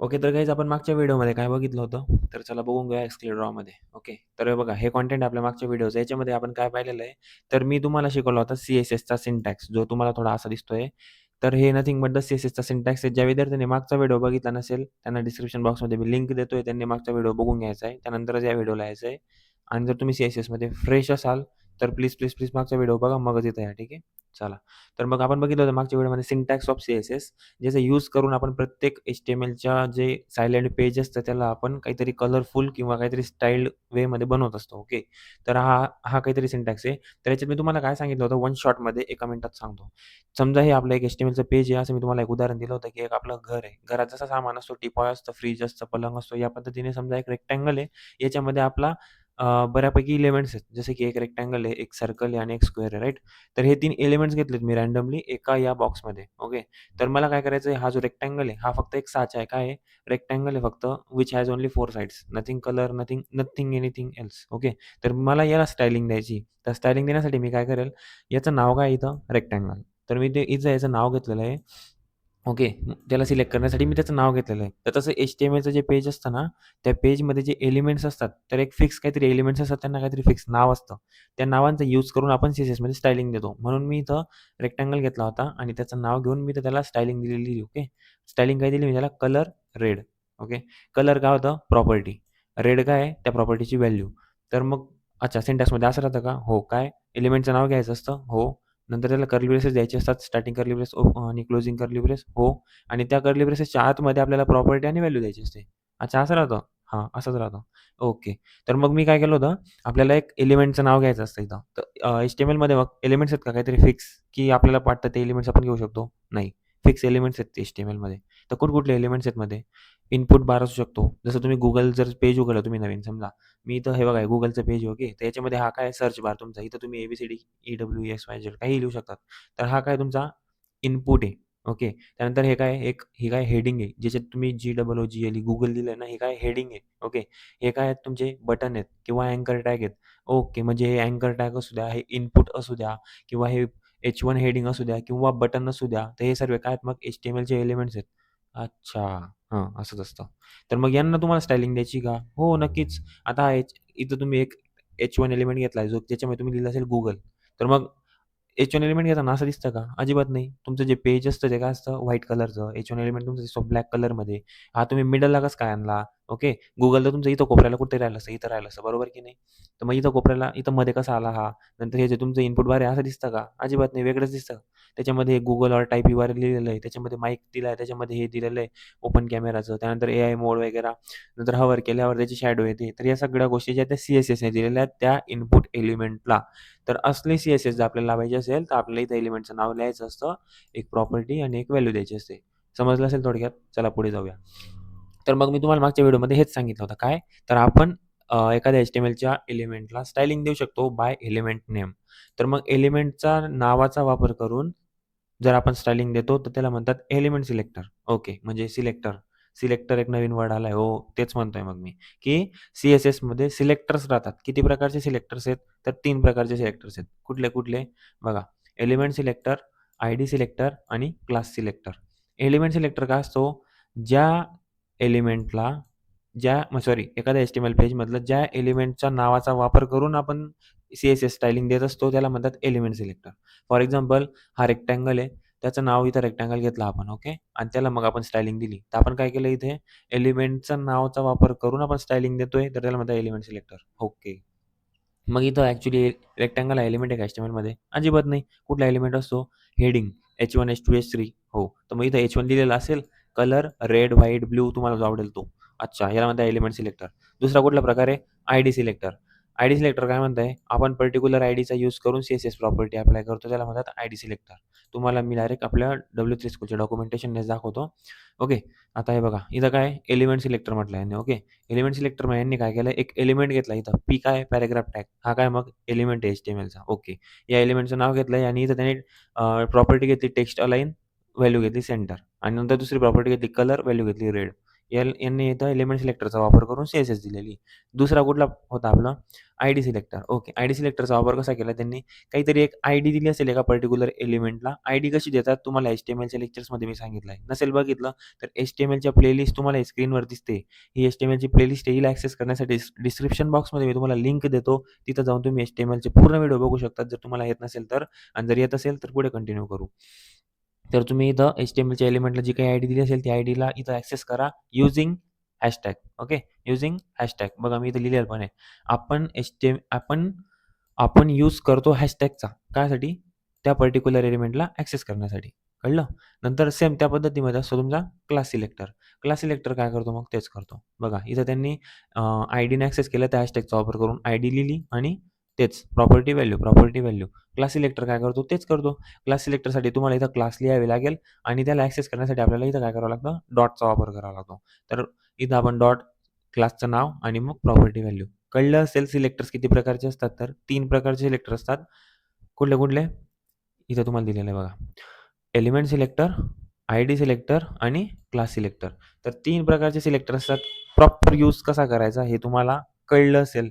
Okay. तर guys आपण मागच्या व्हिडिओमध्ये काय बघितलं होतं? तर चला बघून घेऊया एक्सक्लेडरॉमध्ये. ओके. तर हे बघा हे कंटेंट आपल्या मागच्या व्हिडिओचं याच्यामध्ये आपण काय पाहिलेलं आहे, तर मी तुम्हाला शिकवला होता सी-एस-एसचा सिंटॅक्स जो तुम्हाला थोडा असा दिसतोय. तर हे नथिंग बट द सी-एस-एसचा सिंटॅक्स आहे. ज्या विद्यार्थ्यांनी मागचा व्हिडिओ बघितला नसेल, त्यांना डिस्क्रिप्शन बॉक्समध्ये मी लिंक देतोय. त्यांनी मागचा व्हिडिओ बघून घ्यायचा आहे. त्यानंतरच या व्हिडिओला यायचं आहे. आणि जर तुम्ही सी-एस-एसमध्ये फ्रेश असाल, तर प्लीज मागचा व्हिडिओ बघा मगच इथं या. ठीक आहे. चला. तर मग आपण बघितलं होतं मागच्या व्हिडिओमध्ये सिंटॅक्स ऑफ सी-एस-एस ज्याचा यूज करून आपण प्रत्येक एच-टी-एम-एलच्या जे सायलेंट पेज असतं त्याला आपण काहीतरी कलरफुल किंवा काहीतरी स्टाईल्ड वेमध्ये बनवत असतो. ओके. तर हा हा काहीतरी सिंटॅक्स आहे. तर याच्यात मी तुम्हाला काय सांगितलं होतं वन शॉटमध्ये एका मिनिटात सांगतो. समजा हे आपलं एक एच-टी-एम-एलचं पेज आहे असं मी तुम्हाला एक उदाहरण दिलं होतं, की एक आपलं घर आहे. घरात जसा सामान असतो, टिपॉय असतं, फ्रिज असतं, पलंग असतो. या पद्धतीने समजा एक रेक्टँगल आहे. याच्यामध्ये आपला बऱ्यापैकी एलिमेंट्स आहेत. जसे की एक रेक्टँगल आहे, एक सर्कल आहे आणि एक स्क्वेअर आहे. राइट? तर हे 3 एलिमेंट्स घेतलेत मी रँडमली एका या बॉक्समध्ये. ओके. तर मला काय करायचं आहे, हा जो रेक्टँगल आहे, हा फक्त एक साचा आहे. काय आहे? रेक्टँगल आहे फक्त which has only 4 sides. Nothing colour, nothing anything else. Okay. तर मला याला स्टायलिंग द्यायची. तर स्टायलिंग देण्यासाठी मी काय करेल, याचं नाव काय आहे इथं? रेक्टँगल. तर मी ते इथं याचं नाव घेतलेलं आहे. ओके. त्याला सिलेक्ट करण्यासाठी मी त्याचं नाव घेतलेलं आहे. तर तसं एच-टी-एम-एलचं जे पेज असतं ना, त्या पेजमध्ये जे एलिमेंट्स असतात, तर एक फिक्स काहीतरी एलिमेंट्स असतात, त्यांना काहीतरी फिक्स नाव असतं. त्या नावांचा यूज करून आपण सी-एस-एसमध्ये स्टायलिंग देतो. म्हणून मी इथं रेक्टँगल घेतला होता आणि त्याचं नाव घेऊन मी तर त्याला स्टायलिंग दिलेली. ओके. स्टायलिंग काय दिली मी त्याला कलर रेड. ओके. कलर काय होतं? प्रॉपर्टी. रेड काय आहे? त्या प्रॉपर्टीची व्हॅल्यू. तर मग अच्छा सिंटॅक्समध्ये असं राहतं का? हो. काय? एलिमेंटचं नाव घ्यायचं असतं? हो. नंतर त्याला कर्ली ब्रेसेस द्यायचे असतात. स्टार्टिंग कर्ली ब्रेस आणि क्लोजिंग कर्ली ब्रेस. हो. आणि त्या कर्ली ब्रेसेसच्या आतमध्ये आपल्याला प्रॉपर्टी आणि व्हॅल्यू द्यायची असते. अच्छा असं राहतं? हां, असंच राहतं. ओके. तर मग मी काय केलं होतं, आपल्याला एक एलिमेंटचं नाव घ्यायचं असतं इथं. तर एच-टी-एम-एलमध्ये मग एलिमेंट्स आहेत का काहीतरी फिक्स, की आपल्याला वाटतं ते एलिमेंट्स आपण घेऊ शकतो? नाही. फिक्स एलिमेंट्स आहेत एच-टी-एम-एलमध्ये. तर कुठले एलिमेंट्स आहेत मध्ये? इनपुट बार असू शकतो. जसं तुम्ही Google जर पेज उघडलं तुम्ही नवीन समजा. मी इथं हे बघा Googleचं पेज आहे. ओके. तर याच्यामध्ये हा काय सर्च बार तुमचा. इथं तुम्ही ए-बी-सी-डी, ई-डब्ल्यू-एक्स-वाय-झेड काहीही लिहू शकतात. तर हा काय तुमचा इनपुट आहे. ओके. त्यानंतर हे काय ही काय हेडिंग आहे. ज्याच्यात तुम्ही Google-G-O-O-G-L-E Google लिहिलंय ना, हे काय हेडिंग आहे. ओके. हे काय आहेत तुमचे बटन आहेत किंवा अँकर टॅग आहेत. ओके. म्हणजे हे अँकर टॅग असू द्या, हे इनपुट असू द्या किंवा हे H1 हेडिंग असू द्या किंवा बटन असू द्या. तर हे सर्व काय आहेत मग एच-टी-एम-एलचे एलिमेंट्स आहेत. अच्छा. हां, असंच असतं. तर मग यांना तुम्हाला स्टायलिंग द्यायची का? हो, नक्कीच. आता इथं तुम्ही एक H1 एलिमेंट घेतलाय जो ज्याच्यामध्ये तुम्ही लिहिलं असेल Google. तर मग H1 एलिमेंट घेताना असं दिसतं का? अजिबात नाही. तुमचं जे पेज असतं ते काय असतं व्हाईट कलरचं. H1 एलिमेंट तुमचं दिसतो ब्लॅक कलरमध्ये. हा तुम्ही मिडलला कसं काय आणला? ओके. Google तर तुमचं इथं कोपऱ्याला कुठेतरी राहिलं असतं, इथं राहिलं असतं. बरोबर की नाही? तर मग इथं कोपऱ्याला इथं मध्ये कसा आला हा? नंतर हे जे तुमचं इनपुट बार आहे असं दिसतं का? अजिबात नाही. वेगळंच दिसतं. त्याच्यामध्ये Google और टाइप URL लिहिलेलं आहे. त्याच्यामध्ये माईक दिला त्याच्यामध्ये हे दिलेलं आहे ओपन कॅमेराचं. त्यानंतर एआय मोड वगैरे. नंतर हॉवर केल्यावर त्याची शॅडो येते. तर या सगळ्या गोष्टी ज्या त्या सी-एस-एसने दिलेल्या आहेत त्या इनपुट एलिमेंटला. तर असले सी-एस-एस जर आपल्याला लावायचे असेल, तर आपल्याला इथं एलिमेंटचं नाव लिहायचं असतं, एक प्रॉपर्टी आणि एक व्हॅल्यू द्यायची असते. समजलं असेल थोडक्यात? चला पुढे जाऊया. तर मग मी तुम्हाला मागच्या व्हिडिओमध्ये हेच सांगितलं होतं. काय? तर आपण एखाद्या एच-टी-एम-एलच्या एलिमेंटला स्टायलिंग देऊ शकतो बाय एलिमेंट नेम. तर मग एलिमेंटचा नावाचा वापर करून जर आपण स्टायलिंग देतो, तर त्याला म्हणतात एलिमेंट सिलेक्टर. ओके. म्हणजे सिलेक्टर. सिलेक्टर एक नवीन वर्ड आलाय. हो, तेच म्हणतोय मग मी, की सी-एस-एसमध्ये सिलेक्टर्स राहतात. किती प्रकारचे सिलेक्टर्स आहेत? तर 3 प्रकारचे सिलेक्टर्स आहेत. कुठले? बघा, एलिमेंट सिलेक्टर, आयडी सिलेक्टर आणि क्लास सिलेक्टर. एलिमेंट सिलेक्टर काय असतो? ज्या एलिमेंटला सॉरी एखाद्या एच-टी-एम-एल पेजमधलं ज्या एलिमेंटच्या नावाचा वापर करून आपण सी-एस-एस स्टायलिंग देत असतो, त्याला म्हणतात एलिमेंट सिलेक्टर. फॉर एक्झाम्पल हा रेक्टँगल आहे. त्याचं नाव इथं रेक्टँगल घेतलं आपण ओके. आणि त्याला मग आपण स्टायलिंग दिली. तर आपण काय केलं इथे एलिमेंटचा नावाचा वापर करून आपण स्टायलिंग देतोय, तर त्याला म्हणतात एलिमेंट सिलेक्टर. ओके. मग इथं ॲक्चुअली रेक्टँगल हा एलिमेंट आहे का एच-टी-एम-एलमध्ये? अजिबात नाही. कुठला एलिमेंट असतो? हेडिंग H1, H2, H3 हो. तर मग इथं H1 लिहिलेलं असेल, कलर रेड, व्हाईट, ब्लू तुम्हाला जो आवडेल तो. अच्छा, याला म्हणतात एलिमेंट सिलेक्टर. दुसरा कुठला प्रकार आहे? ID selector. आयडी सिलेक्टर काय म्हणतंय? आपण पर्टिक्युलर आयडीचा यूज करून सी-एस-एस प्रॉपर्टी अप्लाय करतो. त्याला म्हणतात आयडी सिलेक्टर. तुम्हाला मी डायरेक्ट आपल्या W3 स्कूलच्या डॉक्युमेंटेशननेच दाखवतो. ओके. आता हे बघा, इथं काय एलिमेंट सिलेक्टर म्हटलं यांनी ओके. एलिमेंट सिलेक्टर मग यांनी काय केलं, एक एलिमेंट घेतला इथं. पी काय पॅराग्राफ टॅग. हा काय मग एलिमेंट आहे एच-टी-एम-एलचा. ओके. या एलिमेंटचं नाव घेतलंय आणि इथं त्याने प्रॉपर्टी घेतली टेक्स्ट अलाइन, व्हॅल्यू घेतली सेंटर आणि नंतर दुसरी प्रॉपर्टी घेतली कलर, व्हॅल्यू घेतली रेड. यांनी इथं एलिमेंट सिलेक्टरचा वापर करून CSS दिलेली. दुसरा कुठला होता आपला आयडी सिलेक्टर. ओके. आयडी सिलेक्टरचा वापर कसा केला त्यांनी? काहीतरी एक आयडी दिली असेल एका पर्टिक्युलर एलिमेंटला. आयडी कशी देतात तुम्हाला HTMLच्या लेक्चर्समध्ये मी सांगितलं आहे. नसेल बघितलं तर HTMLच्या प्लेलिस्ट तुम्हाला स्क्रीनवर दिसते. ही HTMLची प्लेलिस्ट आहे. हिला ॲक्सेस करण्यासाठी डिस्क्रिप्शन बॉक्समध्ये मी तुम्हाला लिंक देतो. तिथं जाऊन तुम्ही HTMLचे पूर्ण व्हिडिओ बघू शकता जर तुम्हाला येत नसेल तर. आणि जर येत असेल तर पुढे कंटिन्यू करू. तर तुम्ही इथं HTMLच्या एलिमेंटला जी काही आयडी दिली असेल ती आयडीला इथं ॲक्सेस करा using hashtag. Okay. Using hashtag. बघा मी इथं लिहिलेलं पण आहे. आपण यूज करतो हॅशटॅगचा. कायसाठी? त्या पर्टिक्युलर एलिमेंटला ॲक्सेस करण्यासाठी. कळलं? नंतर सेम त्या पद्धतीमध्ये असतो तुमचा क्लास सिलेक्टर. क्लास सिलेक्टर काय करतो मग? तेच करतो. बघा इथं त्यांनी आयडीने ॲक्सेस केलं त्या हॅशटॅगचा वापर करून आयडी लिहिली आणि तेच प्रॉपर्टी व्हॅल्यू. क्लास सिलेक्टर काय करतो? तेच करतो. क्लास सिलेक्टरसाठी तुम्हाला इथं क्लास लिहावे लागेल आणि त्याला ॲक्सेस करण्यासाठी आपल्याला इथं काय करावं लागतं? डॉटचा वापर करावा लागतो. तर इथं आपण डॉट, क्लासचं नाव आणि मग प्रॉपर्टी व्हॅल्यू. कळलं असेल सिलेक्टर्स किती प्रकारचे असतात तर 3 प्रकारचे सिलेक्टर असतात. कुठले? इथं तुम्हाला दिलेलं आहे बघा. एलिमेंट सिलेक्टर, आयडी सिलेक्टर आणि क्लास सिलेक्टर. तर 3 प्रकारचे सिलेक्टर असतात. प्रॉपर यूज कसा करायचा हे तुम्हाला कळलं असेल.